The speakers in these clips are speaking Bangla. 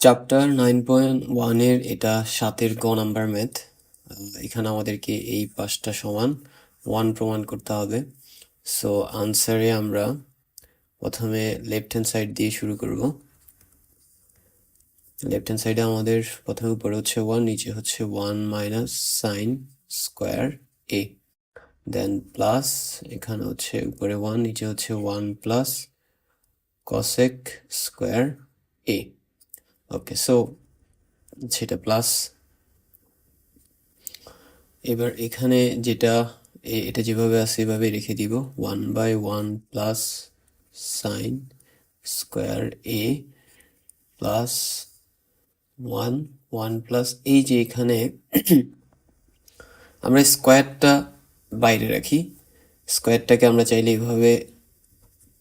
চ্যাপ্টার 9.1 এটা 7 গ নাম্বার ম্যাথ। এখানে আমাদেরকে এই 5টা সমান 1 প্রমাণ করতে হবে। সো আনসারে আমরা প্রথমে লেফট হ্যান্ড সাইড দিয়ে শুরু করব। লেফট হ্যান্ড সাইডে আমাদের প্রথমে উপরে হচ্ছে 1, নিচে হচ্ছে 1 মাইনাস সাইন স্কোয়ার এ, দেন প্লাস এখানে হচ্ছে উপরে 1, নিচে হচ্ছে 1 প্লাস কসেক স্কোয়ার এ। ওকে, সো সেটা প্লাস। এবার এখানে যেটা এটা যেভাবে আছে এভাবে রেখে দিব, 1/1 প্লাস সাইন স্কোয়ার এ প্লাস 1 প্লাস এই যে এখানে আমরা স্কোয়ারটা বাইরে রাখি, স্কোয়ারটাকে আমরা চাইলে এভাবে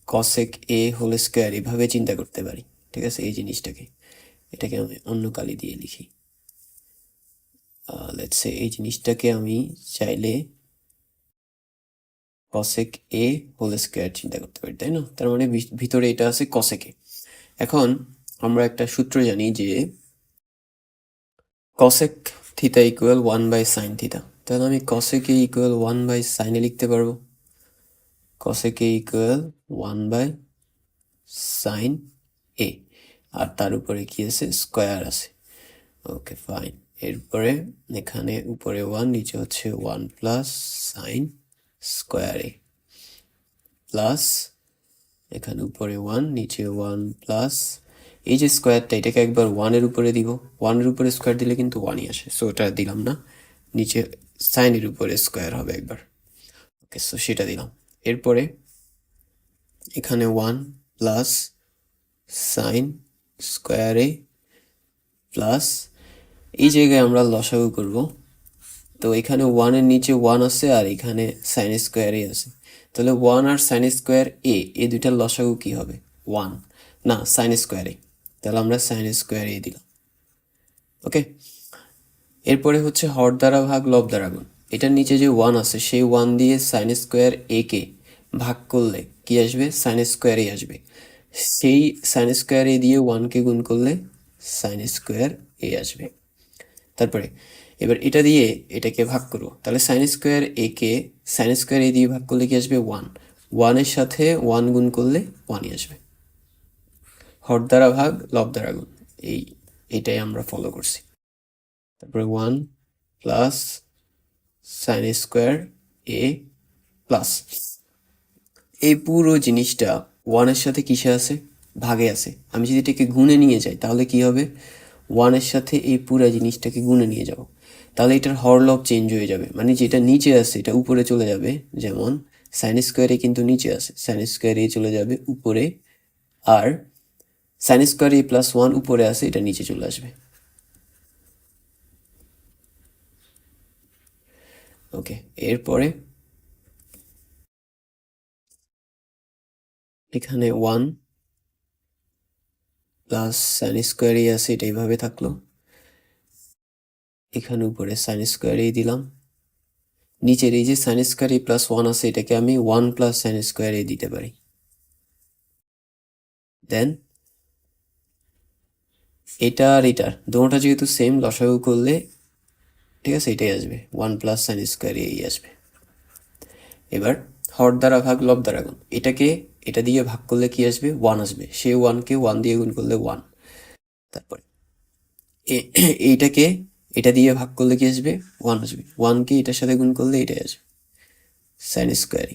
কসেক এ হোল স্কোয়ার এভাবে চিন্তা করতে পারি। ঠিক আছে, এই জিনিসটাকে এটাকে আমি অন্য কালি দিয়ে লিখি। লেটস সে এই জিনিসটাকে আমি চাইলে কসেক এ হোল স্কোয়ার চিন্তা করতে পারি, তাই না? তার মানে ভিতরে এটা আছে কসেকে। এখন আমরা একটা সূত্র জানি যে cosec theta equal 1/sin theta, তাহলে আমি কসেক এ ইকুয়াল 1/sin এ লিখতে পারবো। কসেক এ ইকুয়াল 1/sin এ, আর তার উপরে কি আছে, স্কোয়ার আছে। Okay fine. এরপরে এখানে উপরে 1, নিচে হচ্ছে 1 প্লাস সাইন স্কোয়ার এ প্লাস এখানে উপরে 1, নিচে 1 প্লাস এই যে স্কোয়ারটা এটাকে একবার 1-এর উপরে দিব, 1-এর উপরে স্কোয়ার দিলে কিন্তু 1-ই আসে, সো ওটা দিলাম না। নিচে সাইনের উপরে স্কোয়ার হবে একবার। ওকে, সো সেটা দিলাম। এরপরে এখানে 1 প্লাস সাইন স্কোয়ার এ প্লাস এই জায়গায় আমরা লসাগু করব। তো এখানে 1-এর নিচে 1 আছে আর এখানে সাইন স্কোয়ার এ আছে, তাহলে 1 আর সাইন স্কোয়ার এ এই দুইটার লসাগু কি হবে? 1 না, সাইন স্কোয়ার এ, তাহলে আমরা সাইন স্কোয়ার এ দিলাম। ওকে, এরপরে হচ্ছে হর দ্বারা ভাগ লব দ্বারা গুণ। এটার নিচে যে 1 আছে সেই 1 দিয়ে সাইন স্কোয়ার এ কে ভাগ করলে কি আসবে? সাইন স্কোয়ার এ আসবে। সেই সাইন স্কোয়ার এ দিয়ে 1-কে গুণ করলে সাইন স্কোয়ার এ আসবে। তারপরে এবার এটা দিয়ে এটাকে ভাগ করবো, তাহলে সাইন স্কোয়ার এ কে সাইন স্কোয়ার এ দিয়ে ভাগ করলে কি আসবে? 1-এর সাথে 1 গুণ করলে 1-ই আসবে। হর দ্বারা ভাগ লব দ্বারা গুণ, এইটাই আমরা ফলো করছি। তারপরে 1 প্লাস সাইন স্কোয়ার এ প্লাস এই পুরো জিনিসটা 1-এর সাথে কিসে আছে? ভাগে আছে। আমি যদি এটাকে গুণে নিয়ে যাই তাহলে কি হবে? 1-এর সাথে এই পুরো জিনিসটাকে গুণে নিয়ে যাব, তাহলে এটার হরলব চেঞ্জ হয়ে যাবে, মানে যেটা নিচে আছে এটা উপরে চলে যাবে। যেমন সাইন স্কোয়ারে কিন্তু নিচে আছে, সাইন স্কোয়ার এ চলে যাবে উপরে, আর সাইন স্কোয়ার এ প্লাস 1 উপরে আছে, এটা নিচে চলে আসবে। ওকে, এরপরে এখানে 1 প্লাস সাইন স্কোয়ার এ আছে, এটা এইভাবে থাকলো। এখানে উপরে সাইন স্কোয়ার এ দিলাম, নিচের এই যে সাইন স্কোয়ার এ প্লাস 1 আছে এটাকে আমি 1 প্লাস সাইন স্কোয়ার এ দিতে পারি। দেন এটা আর এটার দুটোটা যেহেতু সেম, লসাগু করলে ঠিক আছে এটাই আসবে, 1 প্লাস সাইন স্কোয়ার এই আসবে। এবার হর দ্বারা ভাগ লব দ্বারা গুণ, এটাকে এটা দিয়ে ভাগ করলে কি আসবে? 1 আসবে। সে 1-কে 1 দিয়ে গুণ করলে 1। তারপরে এইটাকে এটা দিয়ে ভাগ করলে কি আসবে? 1 আসবে। 1-কে এটার সাথে গুণ করলে এটাই আসবে, সাইন স্কোয়ার।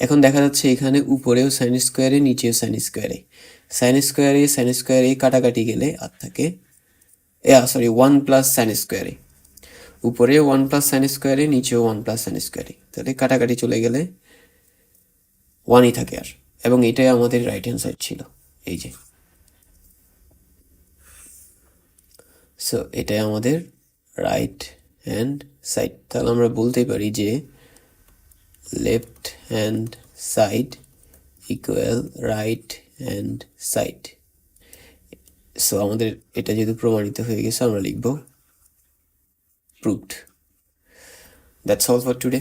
এখন দেখা যাচ্ছে এখানে উপরেও সাইন স্কোয়ারে, নিচেও সাইন স্কোয়ারে। সাইন স্কোয়ারে কাটাকাটি গেলে আর থাকে 1 প্লাস সাইন স্কোয়ারে, উপরে 1 প্লাস সাইন স্কোয়ারে, নিচেও 1 প্লাস সাইন স্কোয়ারে, তাহলে কাটাকাটি চলে গেলে 1-ই থাকে আর। এবং এটাই আমাদের রাইট হ্যান্ড সাইড ছিল, এই যে। সো এটাই আমাদের রাইট হ্যান্ড সাইড। তাহলে আমরা বলতেই পারি যে left hand side equal right hand side. So আমাদের এটা যেহেতু প্রমাণিত হয়ে গেছে আমরা লিখব proved. That's all for today.